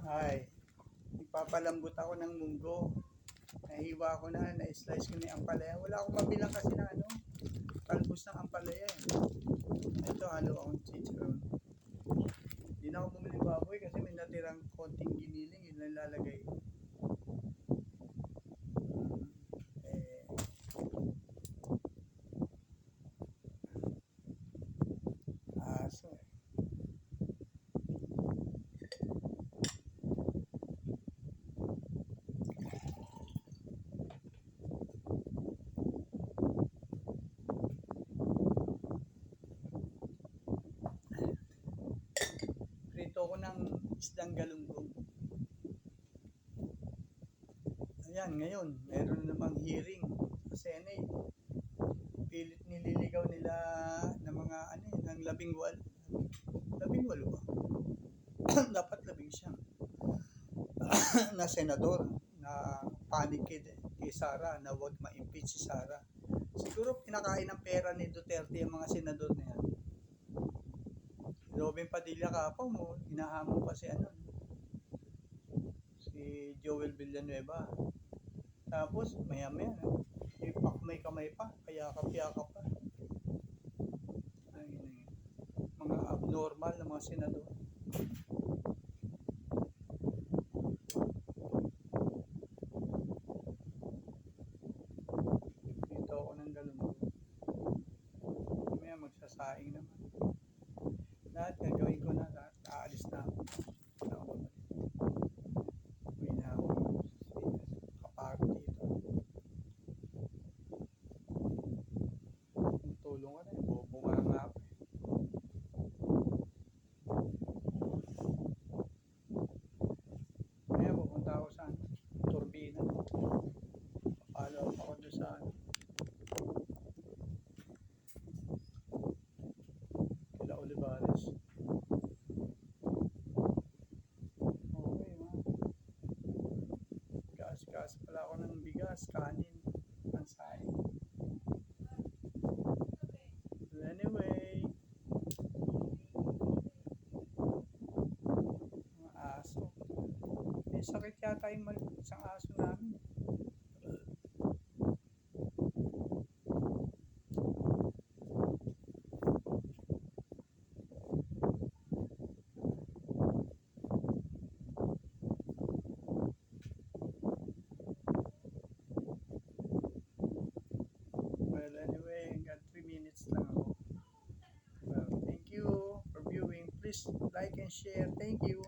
Ay, nagpapalambot ako ng munggo. Nahiwa ko na, na-slice ko na yung ampalaya. Wala akong mabilang kasi na talbos ng ampalaya eh. Ito, halo akong chicharon. Hindi na ako bumili baboy kasi may natirang konting giniling, yun lang lalagay ko. Eh, aso eh. Prito ko ng isdang galunggong. Ayan, ngayon, meron na namang hearing sa Senate. Pilit nililigaw nila ng mga ng 11. 11 ba? Dapat 11 na senador na panikid kay Sara na wag ma-impeach si Sara. Siguro pinakain ng pera ni Duterte yung mga senador na yan. Robin Padilla kapaw mo, hinahamon pa si si Joel Villanueva. Tapos maya-maya, may kamay pa, payakap-yakap pa. Ay, mga abnormal na mga senador. Dito ako ng galunggong. Mamaya magsasaing naman. Lahat gagawin ko na, lahat aalis na ako. Uwi na ako. Kapagod dito. Tulong ka na, bobo ka nga ako. Kaya pupunta ako sa turbina. Follow up ako doon sa kila Olivares. Okay, gas pala ako ng bigas, kanin, pansain. Anyway, mga aso. May sakit yata yung isang aso namin. Well, anyway, got 3 minutes lang ako. Well, thank you for viewing. Please like and share. Thank you.